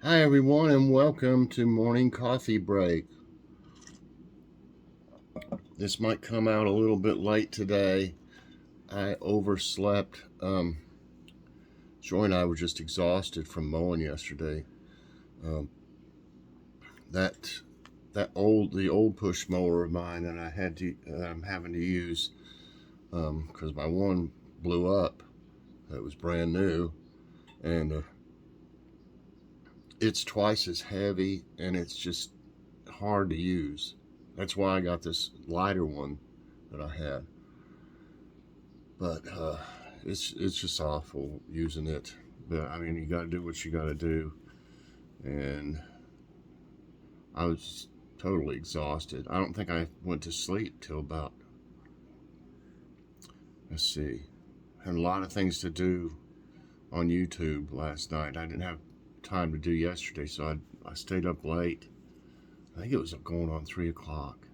Hi, everyone, and welcome to Morning Coffee Break. This might come out a little bit late today. I overslept. Joy and I were just exhausted from mowing yesterday. Um, that the old push mower of mine that I'm having to use because my one blew up. That was brand new, and it's twice as heavy, and it's just hard to use. That's why I got this lighter one that I had. But it's just awful using it. But I mean, you got to do what you got to do, and I was totally exhausted. I don't think I went to sleep till about, let's see, had a lot of things to do on YouTube last night. I didn't have time to do yesterday, so I stayed up late. I think it was going on 3 o'clock.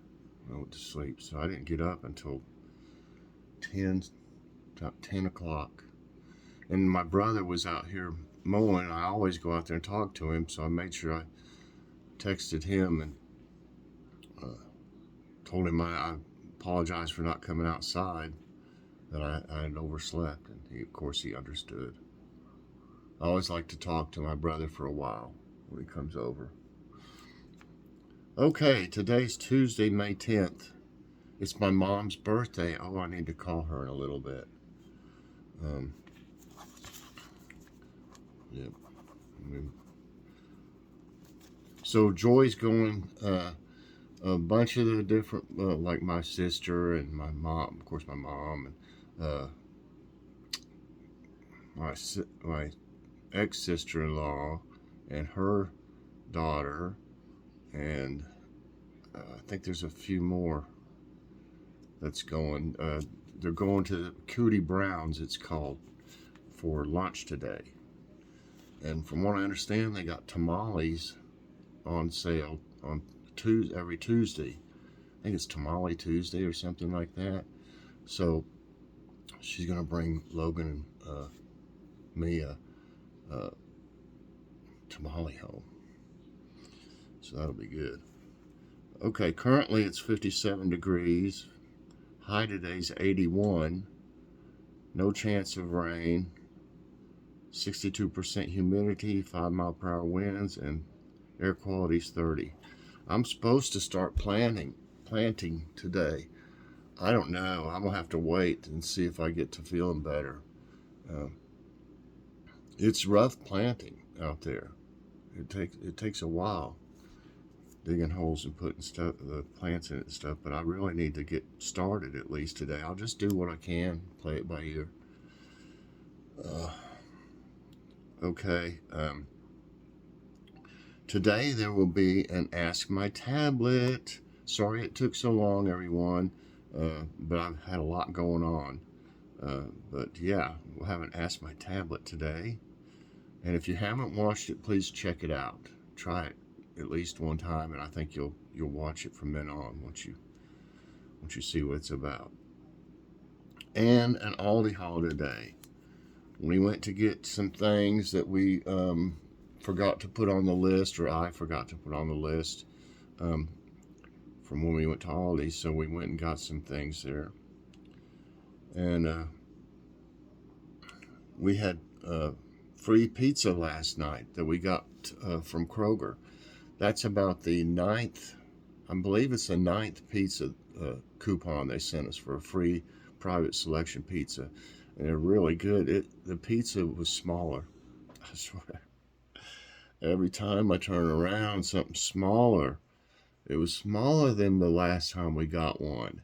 I went to sleep, so I didn't get up until 10, about 10 o'clock. And my brother was out here mowing. I always go out there and talk to him, so I made sure I texted him and told him I apologized for not coming outside, that I had overslept, and of course he understood. I always like to talk to my brother for a while when he comes over. Okay, today's Tuesday, May 10th. It's my mom's birthday. Oh, I need to call her in a little bit. Yeah. So Joy's going. A bunch of the different, like my sister and my mom, of course, my mom, and my ex sister-in-law, and her daughter, and I think there's a few more that's going. They're going to Cootie Brown's, it's called, for lunch today. And from what I understand, they got tamales on sale on every Tuesday. I think it's Tamale Tuesday or something like that. So she's gonna bring Logan and me a tamale home. So that'll be good. Okay, currently it's 57 degrees. High today's 81. No chance of rain. 62% humidity, 5-mile-per-hour winds, and air quality's 30. I'm supposed to start planting today. I don't know. I'm gonna have to wait and see if I get to feeling better. Uh, it's rough planting out there. It takes a while digging holes and putting the plants in it and stuff. But I really need to get started at least today. I'll just do what I can, play it by ear. Okay. Today there will be an Ask My Tablet. Sorry it took so long, everyone, but I've had a lot going on. But yeah, we'll have an Ask My Tablet today. And if you haven't watched it, please check it out. Try it at least one time, and I think you'll watch it from then on once you see what it's about. And an Aldi holiday. We went to get some things that we forgot to put on the list, or I forgot to put on the list from when we went to Aldi. So we went and got some things there, and we had free pizza last night that we got from Kroger. That's about the ninth, I believe it's the ninth pizza coupon they sent us for a free private selection pizza. And they're really good. The pizza was smaller, I swear. Every time I turn around, something smaller. It was smaller than the last time we got one.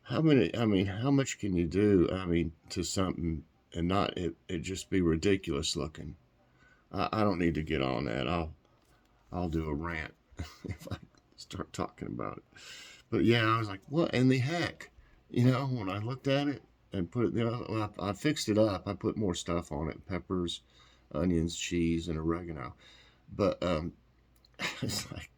How much can you do, to something and not it just be ridiculous looking? I don't need to get on that. I'll do a rant if I start talking about it. But yeah, I was like, what in the heck? When I looked at it and put it, I fixed it up. I put more stuff on it: peppers, onions, cheese, and oregano. But it's like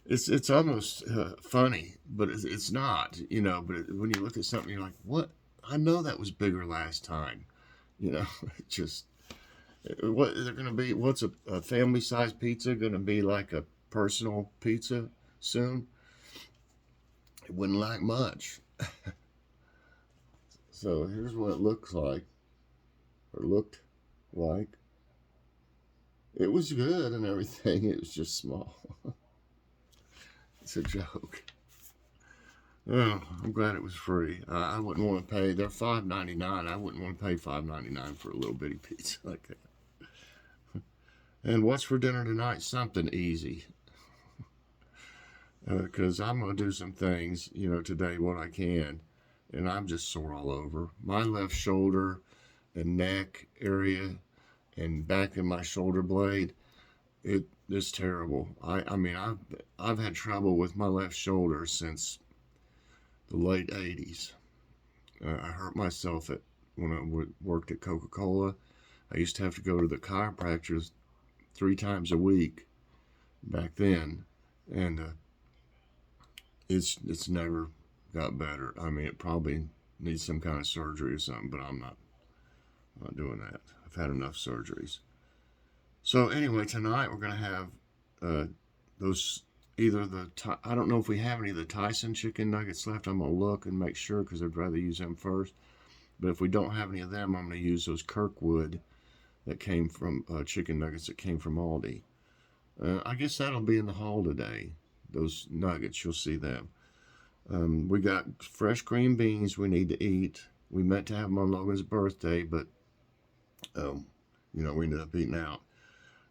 it's almost funny, but it's not. But when you look at something, you're like, what? I know that was bigger last time. It just What is it going to be? What's a family size pizza going to be like a personal pizza soon? It wouldn't like much. So here's what it looks like, or looked like. It was good and everything. It was just small. It's a joke. Oh, I'm glad it was free. I wouldn't want to pay. They're $5.99. I wouldn't want to pay $5.99 for a little bitty pizza like that. And what's for dinner tonight? Something easy. Because I'm going to do some things, today, what I can. And I'm just sore all over. My left shoulder and neck area and back of my shoulder blade, it's terrible. I mean, I've had trouble with my left shoulder since the late 80s. I hurt myself when I worked at Coca-Cola. I used to have to go to the chiropractors 3 times a week back then, and it's never got better. I mean, it probably needs some kind of surgery or something, but I'm not doing that. I've had enough surgeries. So anyway, tonight we're gonna have those I don't know if we have any of the Tyson chicken nuggets left. I'm gonna look and make sure because I'd rather use them first. But if we don't have any of them, I'm gonna use those Kirkwood that came from chicken nuggets that came from Aldi. I guess that'll be in the haul today. Those nuggets, you'll see them. We got fresh green beans we need to eat. We meant to have them on Logan's birthday, but we ended up eating out.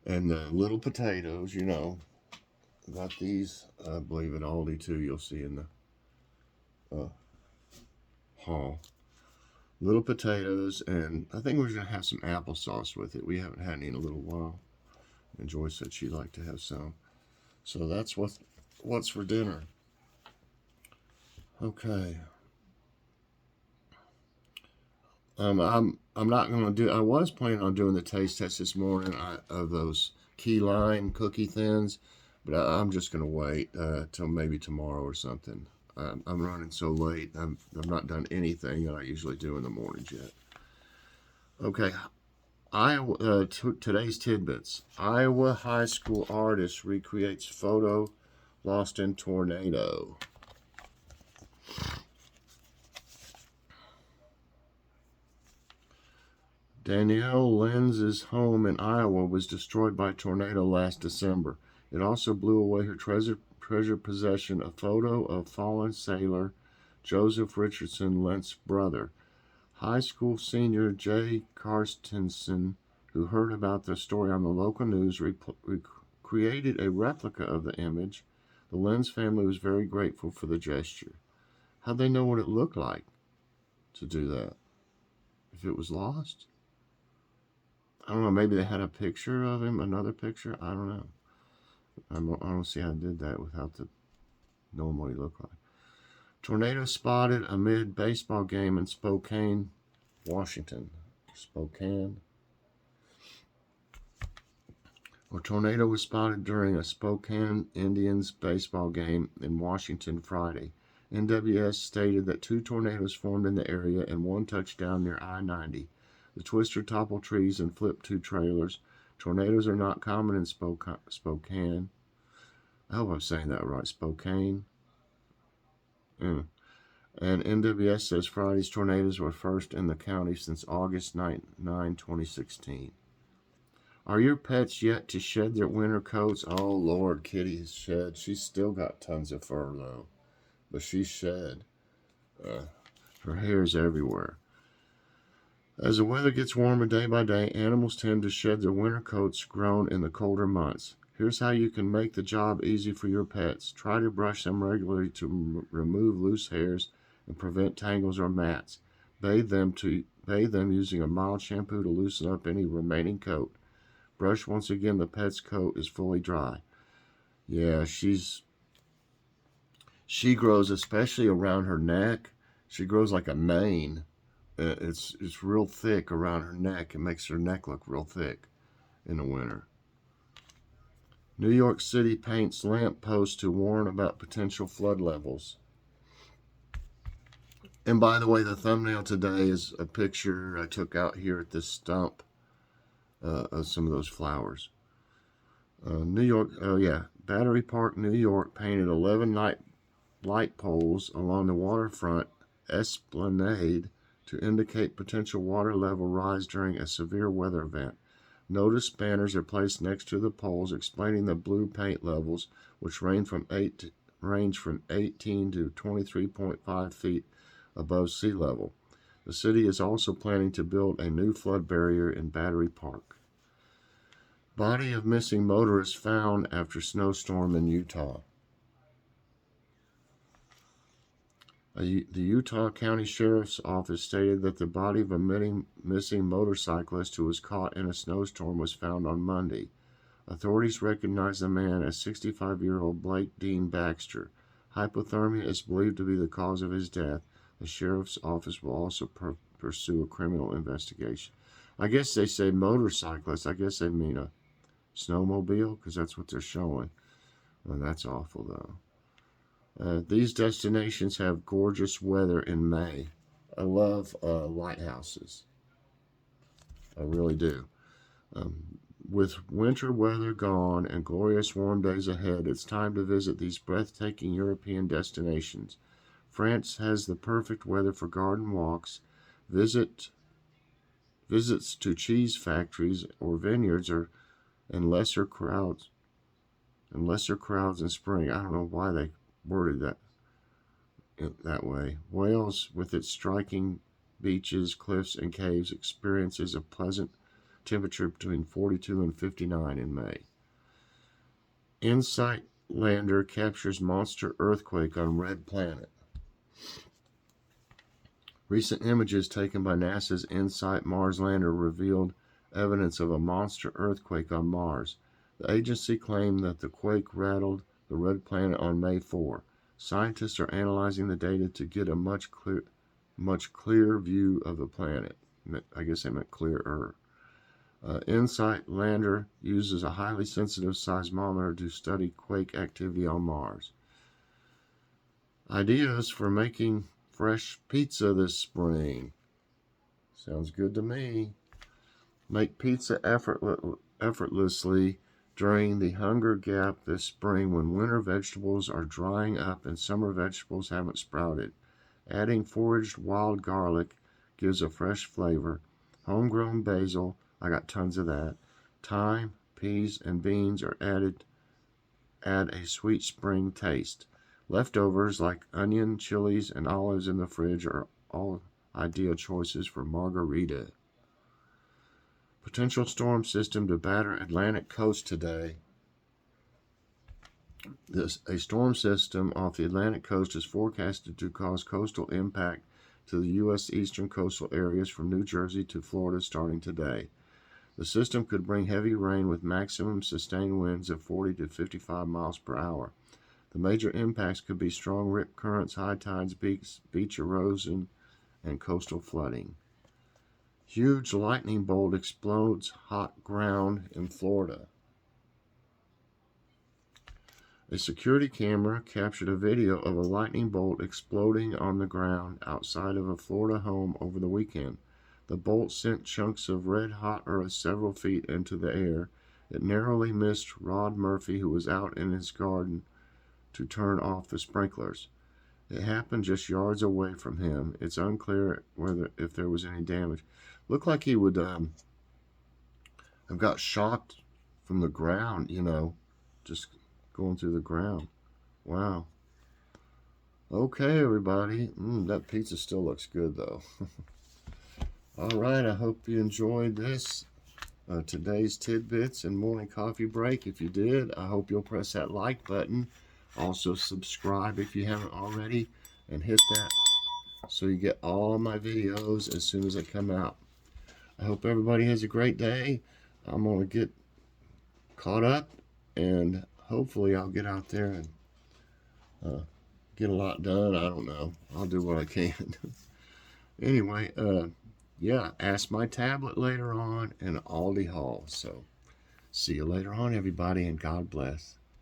And the little potatoes, got these, I believe, at Aldi too. You'll see in the haul. Little potatoes, and I think we're going to have some applesauce with it. We haven't had any in a little while. And Joy said she'd like to have some. So that's what's for dinner. Okay. I'm not going to do. I was planning on doing the taste test this morning of those key lime cookie thins, but I'm just going to wait till maybe tomorrow or something. I'm running so late. I've not done anything that I usually do in the mornings yet. Okay. Today's tidbits. Iowa high school artist recreates photo lost in tornado. Danielle Lenz's home in Iowa was destroyed by a tornado last December. It also blew away her treasured possession, a photo of fallen sailor Joseph Richardson Lenz's brother. High school senior Jay Karstensen, who heard about the story on the local news, created a replica of the image. The Lenz family was very grateful for the gesture. How'd they know what it looked like to do that? If it was lost? I don't know, maybe they had a picture of him, another picture? I don't know. I don't see how I did that without knowing what he looked like. Tornado spotted amid baseball game in Spokane, Washington. Spokane. A tornado was spotted during a Spokane Indians baseball game in Washington Friday. NWS stated that 2 tornadoes formed in the area and one touched down near I-90. The twister toppled trees and flipped 2 trailers. Tornadoes are not common in Spokane. I hope I'm saying that right. Spokane. And NWS says Friday's tornadoes were first in the county since August 9, 2016. Are your pets yet to shed their winter coats? Oh, Lord, Kitty's shed. She's still got tons of fur, though. But she's shed. Her hair's everywhere. As the weather gets warmer day by day, animals tend to shed their winter coats grown in the colder months. Here's how you can make the job easy for your pets. Try to brush them regularly to remove loose hairs and prevent tangles or mats. Bathe them using a mild shampoo to loosen up any remaining coat. Brush once again the pet's coat is fully dry. Yeah, she grows, especially around her neck. She grows like a mane. It's real thick around her neck. It makes her neck look real thick in the winter. New York City paints lamp posts to warn about potential flood levels. And by the way, the thumbnail today is a picture I took out here at this stump of some of those flowers. New York, oh yeah, Battery Park, New York painted 11 light poles along the waterfront esplanade to indicate potential water level rise during a severe weather event. Notice banners are placed next to the poles explaining the blue paint levels, which range from 18 to 23.5 feet above sea level. The city is also planning to build a new flood barrier in Battery Park. Body of missing motorist found after snowstorm in Utah. The Utah County Sheriff's Office stated that the body of a missing motorcyclist who was caught in a snowstorm was found on Monday. Authorities recognize the man as 65-year-old Blake Dean Baxter. Hypothermia is believed to be the cause of his death. The Sheriff's Office will also pursue a criminal investigation. I guess they say motorcyclist. I guess they mean a snowmobile, because that's what they're showing. Well, that's awful, though. These destinations have gorgeous weather in May. I love lighthouses. I really do. With winter weather gone and glorious warm days ahead, it's time to visit these breathtaking European destinations. France has the perfect weather for garden walks. Visits to cheese factories or vineyards are and lesser crowds in spring. I don't know why they worded that way. Wales, with its striking beaches, cliffs, and caves, experiences a pleasant temperature between 42 and 59 in May. InSight lander captures monster earthquake on red planet. Recent images taken by NASA's InSight Mars lander revealed evidence of a monster earthquake on Mars. The agency claimed that the quake rattled the red planet on May 4. Scientists are analyzing the data to get a much clearer view of the planet. I guess they meant clearer. InSight lander uses a highly sensitive seismometer to study quake activity on Mars. Ideas for making fresh pizza this spring. Sounds good to me. Make pizza effortlessly during the hunger gap this spring when winter vegetables are drying up and summer vegetables haven't sprouted. Adding foraged wild garlic gives a fresh flavor. Homegrown basil, I got tons of that. Thyme, peas, and beans are add a sweet spring taste. Leftovers like onion, chilies, and olives in the fridge are all ideal choices for margarita. Potential storm system to batter Atlantic coast today. A storm system off the Atlantic coast is forecasted to cause coastal impact to the U.S. eastern coastal areas from New Jersey to Florida starting today. The system could bring heavy rain with maximum sustained winds of 40 to 55 miles per hour. The major impacts could be strong rip currents, high tides, beach erosion, and coastal flooding. Huge lightning bolt explodes hot ground in Florida. A security camera captured a video of a lightning bolt exploding on the ground outside of a Florida home over the weekend. The bolt sent chunks of red-hot earth several feet into the air. It narrowly missed Rod Murphy, who was out in his garden to turn off the sprinklers. It happened just yards away from him. It's unclear if there was any damage. Looked like he would have got shocked from the ground, just going through the ground. Wow. Okay, everybody. That pizza still looks good, though. All right, I hope you enjoyed this. Today's Tidbits and Morning Coffee Break. If you did, I hope you'll press that like button. Also, subscribe if you haven't already, and hit that so you get all my videos as soon as they come out. I hope everybody has a great day. I'm going to get caught up, and hopefully I'll get out there and get a lot done. I don't know. I'll do what I can. Anyway, yeah, ask my tablet later on in Aldi Hall. So, see you later on, everybody, and God bless.